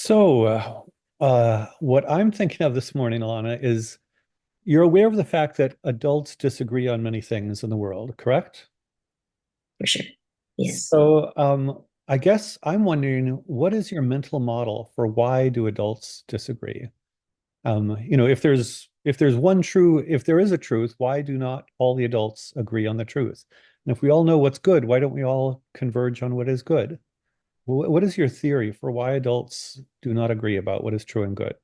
What I'm thinking of this morning, Alana, is you're aware of the fact that adults disagree on many things in the world, correct? For sure. Yes. I guess I'm wondering, what is your mental model for why do adults disagree? If there is a truth, why do not all the adults agree on the truth? And if we all know what's good, why don't we all converge on what is good? What is your theory for why adults do not agree about what is true and good?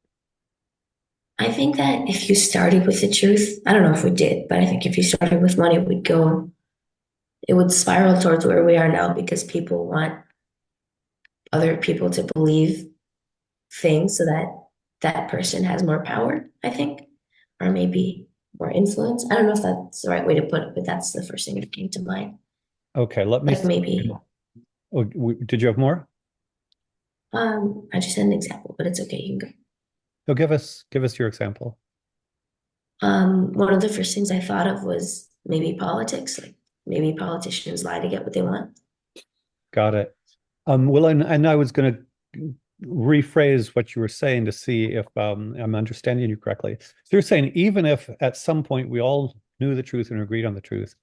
I think that if you started with the truth, I don't know if we did, but I think if you started with money, it would spiral towards where we are now because people want other people to believe things so that that person has more power, I think, or maybe more influence. I don't know if that's the right way to put it, but that's the first thing that came to mind. Okay, let me Like see. maybe, Oh, did you have more? I just had an example, but it's okay. You can go. So give us your example. One of the first things I thought of was maybe politics, like maybe politicians lie to get what they want. Got it. Well, and I was going to rephrase what you were saying to see if I'm understanding you correctly. So you're saying even if at some point we all knew the truth and agreed on the truth,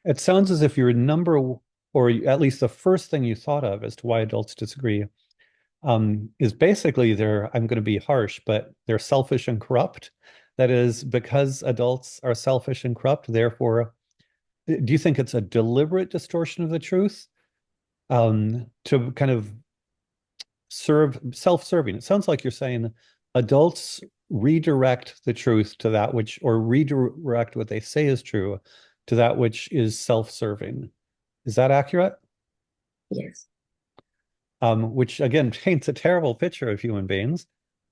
it sounds as if your or at least the first thing you thought of as to why adults disagree, is basically I'm going to be harsh, but they're selfish and corrupt. That is, because adults are selfish and corrupt, therefore, do you think it's a deliberate distortion of the truth, to kind of serve self-serving? It sounds like you're saying adults redirect the truth to that which, or redirect what they say is true to that which is self-serving. Is that accurate? Yes. Which again paints a terrible picture of human beings.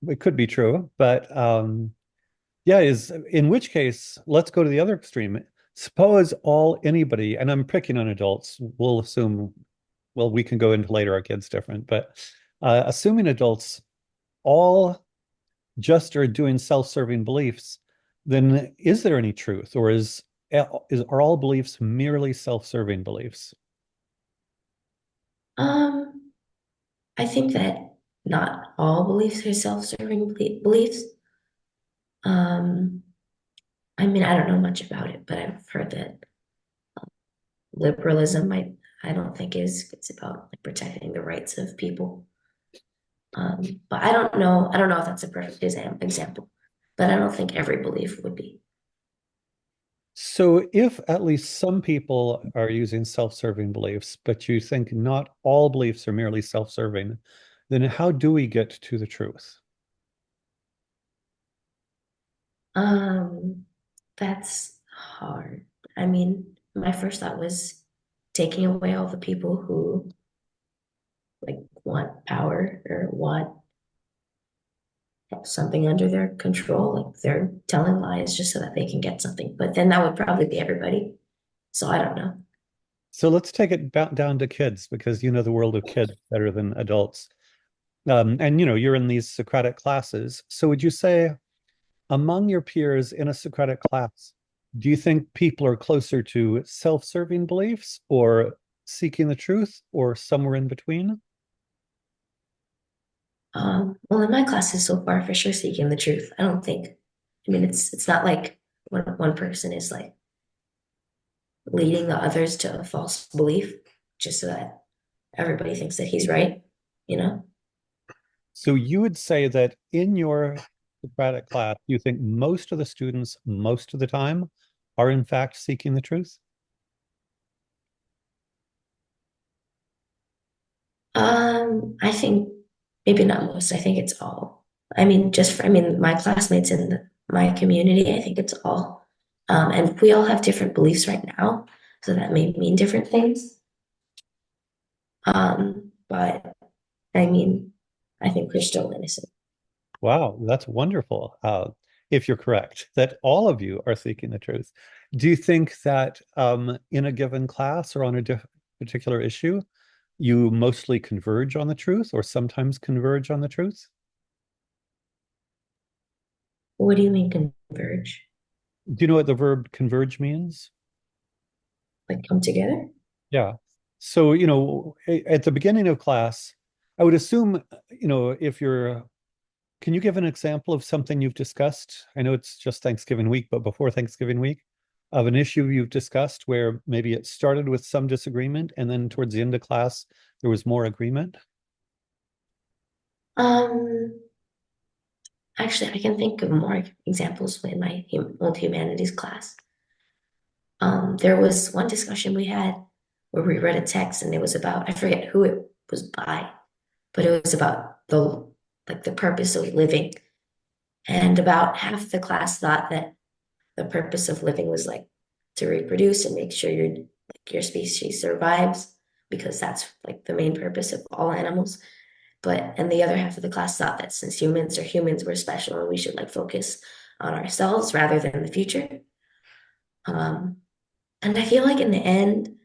It could be true, but yeah, is in which case, let's go to the other extreme. Suppose anybody, and I'm picking on adults, we'll assume, well, we can go into later, our kid's different, but assuming adults all just are doing self-serving beliefs, then is there any truth, or are all beliefs merely self-serving beliefs? Um, I think that not all beliefs are self-serving beliefs. Um, I mean, I don't know much about it, but I've heard that liberalism I don't think it's about like, protecting the rights of people. But I don't know if that's a perfect example, but I don't think every belief would be. So if at least some people are using self-serving beliefs, but you think not all beliefs are merely self-serving, then how do we get to the truth? Um, that's hard. I mean, my first thought was taking away all the people who like want power or want something under their control, like they're telling lies just so that they can get something. But then that would probably be everybody. So I don't know. So let's take it down to kids because you know the world of kids better than adults. And you're in these Socratic classes. So would you say among your peers in a Socratic class, do you think people are closer to self-serving beliefs or seeking the truth or somewhere in between? Well, in my classes so far, for sure, seeking the truth. I don't think. I mean, it's not like one person is like leading the others to a false belief just so that everybody thinks that he's right, you know? So you would say that in your Socratic class, you think most of the students, most of the time, are in fact seeking the truth? I think maybe not most. I think it's all. I mean, my classmates in my community, I think it's all. And we all have different beliefs right now, so that may mean different things. But I mean, I think we're still innocent. Wow, that's wonderful. If you're correct, that all of you are seeking the truth. Do you think that in a given class or on a particular issue, you mostly converge on the truth or sometimes converge on the truth? What do you mean converge? Do you know what the verb converge means? Like come together? Yeah. So, at the beginning of class, I would assume, if you're, can you give an example of something you've discussed? I know it's just Thanksgiving week, but before Thanksgiving week, of an issue you've discussed where maybe it started with some disagreement and then towards the end of class, there was more agreement? Um, Actually, I can think of more examples in my old humanities class. There was one discussion we had where we read a text and it was about, I forget who it was by, but it was about the purpose of living. And about half the class thought that the purpose of living was like to reproduce and make sure your species survives because that's like the main purpose of all animals. And the other half of the class thought that since humans are humans, we're special and we should like focus on ourselves rather than the future. Um, and I feel like in the end,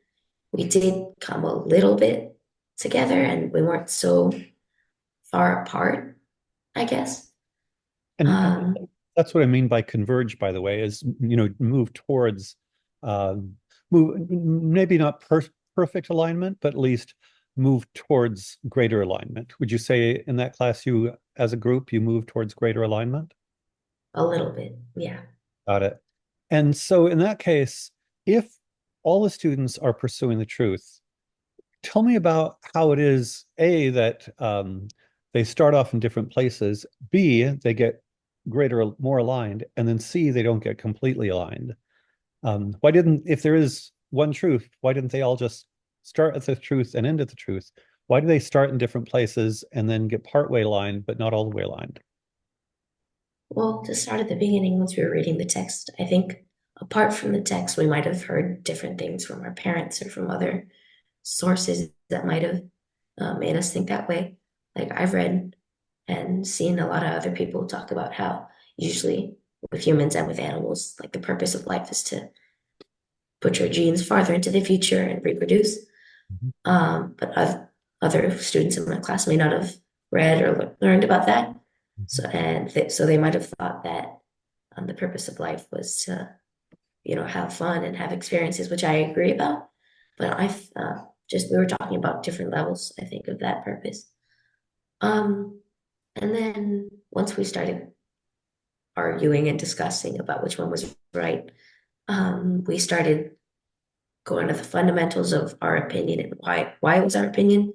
we did come a little bit together and we weren't so far apart, I guess. And Um, that's what I mean by converge, by the way, is, move towards, uh, move, maybe not perfect alignment, but at least move towards greater alignment. Would you say in that class, you, as a group, you move towards greater alignment? a little bit, yeah. Got it. And so in that case, if all the students are pursuing the truth, tell me about how it is, A, that they start off in different places, B, they get greater, more aligned, and then C, they don't get completely aligned. Why didn't, if there is one truth, why didn't they all just start at the truth and end at the truth? Why do they start in different places and then get partway aligned, but not all the way aligned? Well, to start at the beginning, once we were reading the text, I think apart from the text, we might have heard different things from our parents or from other sources that might have made us think that way. Like I've read and seen a lot of other people talk about how usually with humans and with animals, like the purpose of life is to put your genes farther into the future and reproduce. Mhm. Other students in my class may not have read or learned about that. Mhm. So they might have thought that the purpose of life was to, have fun and have experiences, which I agree about. But we were talking about different levels, I think, of that purpose. Um, and then once we started arguing and discussing about which one was right, we started going to the fundamentals of our opinion and why it was our opinion.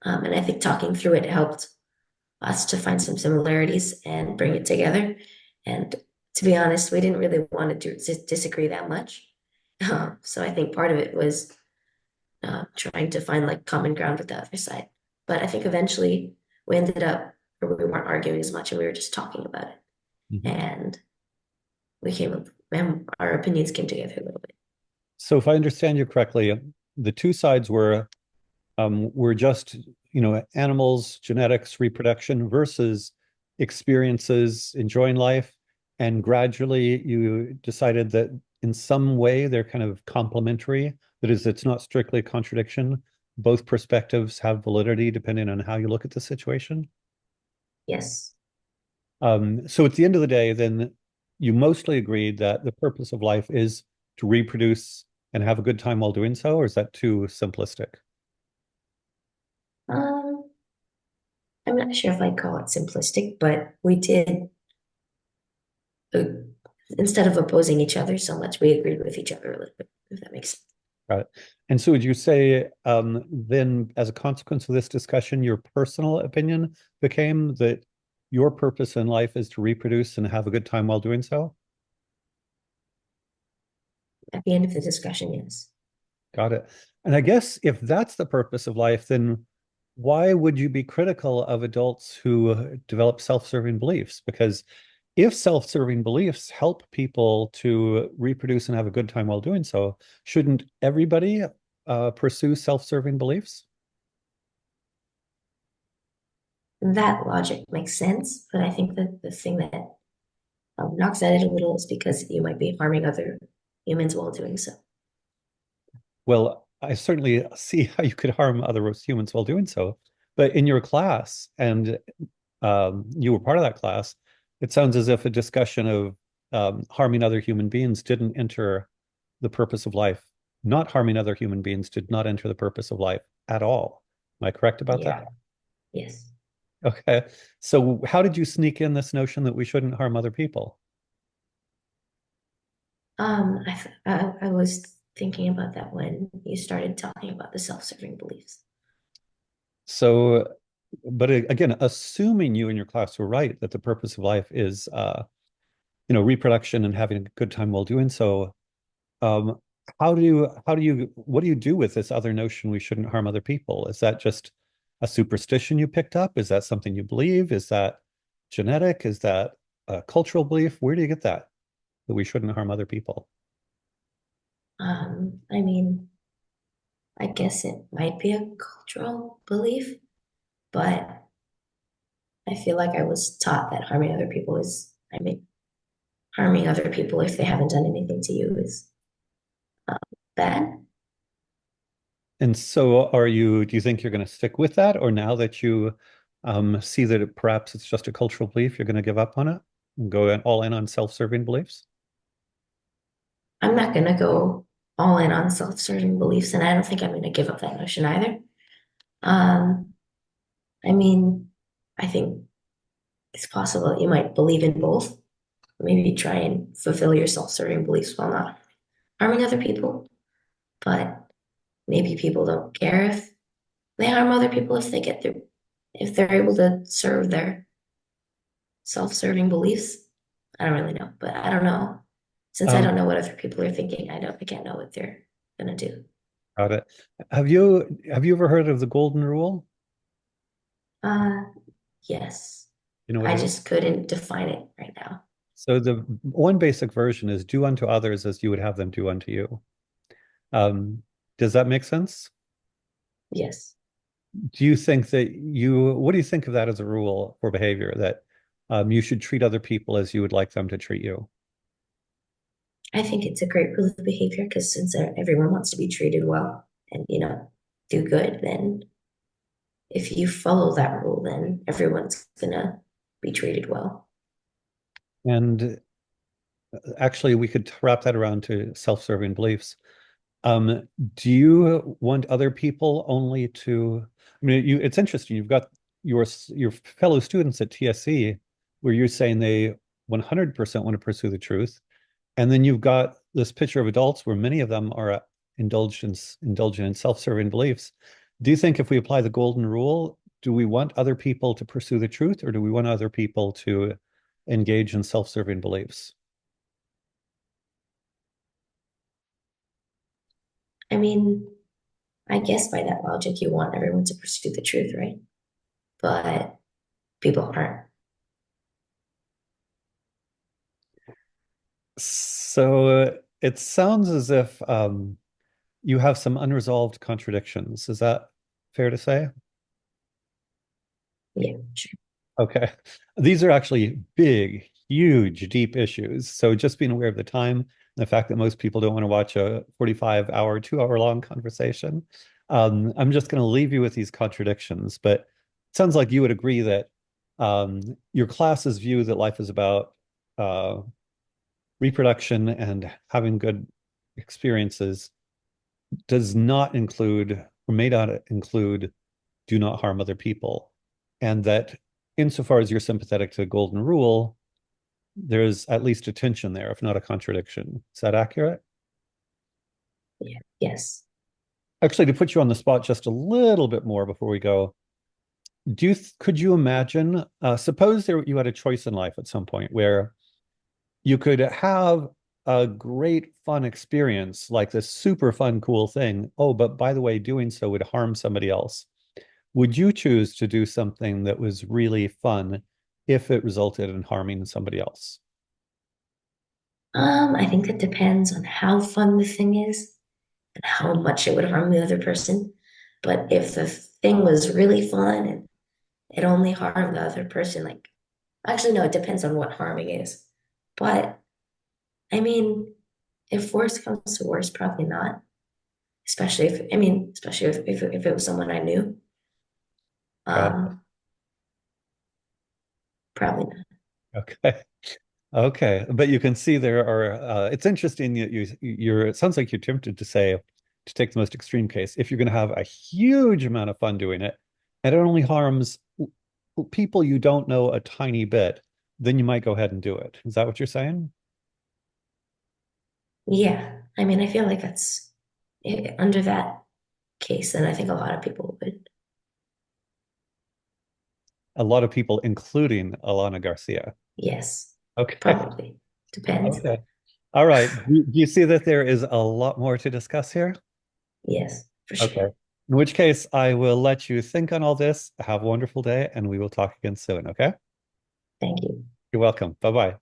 And I think talking through it helped us to find some similarities and bring it together. And to be honest, we didn't really want to disagree that much. So I think part of it was trying to find like common ground with the other side. But I think eventually we ended up where we weren't arguing as much and we were just talking about it. Mhm. And we came up and our opinions came together a little bit. So if I understand you correctly, the two sides were just, animals, genetics, reproduction versus experiences, enjoying life. And gradually you decided that in some way they're kind of complementary. That is, it's not strictly a contradiction. Both perspectives have validity depending on how you look at the situation. Yes. So at the end of the day, then you mostly agreed that the purpose of life is to reproduce and have a good time while doing so, or is that too simplistic? Um, I'm not sure if I'd call it simplistic, but we did, uh, instead of opposing each other so much, we agreed with each other a little bit, if that makes sense. Right. And so would you say then as a consequence of this discussion, your personal opinion became that your purpose in life is to reproduce and have a good time while doing so? At the end of the discussion, yes. Got it. And I guess if that's the purpose of life, then why would you be critical of adults who develop self-serving beliefs? Because if self-serving beliefs help people to reproduce and have a good time while doing so, shouldn't everybody pursue self-serving beliefs? That logic makes sense, but I think that the thing that knocks at it a little is because you might be harming other humans while doing so. Well, I certainly see how you could harm other humans while doing so. But in your class, and you were part of that class, it sounds as if a discussion of harming other human beings didn't enter the purpose of life. Not harming other human beings did not enter the purpose of life at all. Am I correct about Yeah, that? Yes. Okay. So how did you sneak in this notion that we shouldn't harm other people? I was thinking about that when you started talking about the self-serving beliefs. So, but again, assuming you and your class were right that the purpose of life is, reproduction and having a good time while doing so, um, what do you do with this other notion we shouldn't harm other people? Is that just a superstition you picked up? Is that something you believe? Is that genetic? Is that a cultural belief? Where do you get that we shouldn't harm other people? I mean, I guess it might be a cultural belief, but I feel like I was taught that harming other people is, I mean, harming other people if they haven't done anything to you is bad. And so do you think you're going to stick with that? Or now that you see that perhaps it's just a cultural belief, you're going to give up on it and all in on self-serving beliefs? I'm not going to go all in on self-serving beliefs, and I don't think I'm going to give up that notion either. Um, I mean, I think it's possible that you might believe in both. Maybe try and fulfill your self-serving beliefs while not harming other people. But maybe people don't care if they harm other people if they're able to serve their self-serving beliefs. I don't really know, but I don't know. Since I don't Um, know what other people are thinking, I can't know what they're gonna do. Got it. Have you ever heard of the golden rule? Uh, yes. You know what I it is? just couldn't define it right now. So the one basic version is do unto others as you would have them do unto you. Um, does that make sense? Yes. What do you think of that as a rule for behavior that you should treat other people as you would like them to treat you? I think it's a great rule of behavior because since everyone wants to be treated well and, do good, then if you follow that rule, then everyone's gonna be treated well. And actually, we could wrap that around to self-serving beliefs. Um, do you want other people only to, it's interesting. You've got your fellow students at TSC where you're saying they 100% want to pursue the truth. And then you've got this picture of adults where many of them are indulgent in self-serving beliefs. Do you think if we apply the golden rule, do we want other people to pursue the truth or do we want other people to engage in self-serving beliefs? I mean, I guess by that logic, you want everyone to pursue the truth, right? But people aren't. So it sounds as if you have some unresolved contradictions. Is that fair to say? Yeah, sure. Okay. These are actually big, huge, deep issues. So just being aware of the time and the fact that most people don't want to watch a 45-hour, 2-hour long conversation. I'm just going to leave you with these contradictions, but it sounds like you would agree that your class's view that life is about uh, reproduction and having good experiences does not include or may not include do not harm other people. And that insofar as you're sympathetic to the golden rule, there's at least a tension there, if not a contradiction. Is that accurate? Yeah, yes. Actually, to put you on the spot just a little bit more before we go, could you imagine, suppose you had a choice in life at some point where you could have a great fun experience, like this super fun, cool thing. Oh, but by the way, doing so would harm somebody else. Would you choose to do something that was really fun if it resulted in harming somebody else? I think that depends on how fun the thing is and how much it would harm the other person. But if the thing was really fun and it only harmed the other person, like, actually, no, it depends on what harming is. But I mean, if worst comes to worst, probably not. Especially if it was someone I knew. Got it. Um, Probably not. Okay. Okay. But you can see there are, it's interesting that it sounds like you're tempted to say, to take the most extreme case, if you're going to have a huge amount of fun doing it, and it only harms people you don't know a tiny bit, then you might go ahead and do it. Is that what you're saying? Yeah. I mean, I feel like that's under that case, and I think a lot of people would. A lot of people, including Alana Garcia. Yes, Okay. probably. Depends. Okay. All right. Do you see that there is a lot more to discuss here? Yes, for Okay. sure. In which case, I will let you think on all this. Have a wonderful day, and we will talk again soon. Okay. Thank you. You're welcome. Bye bye.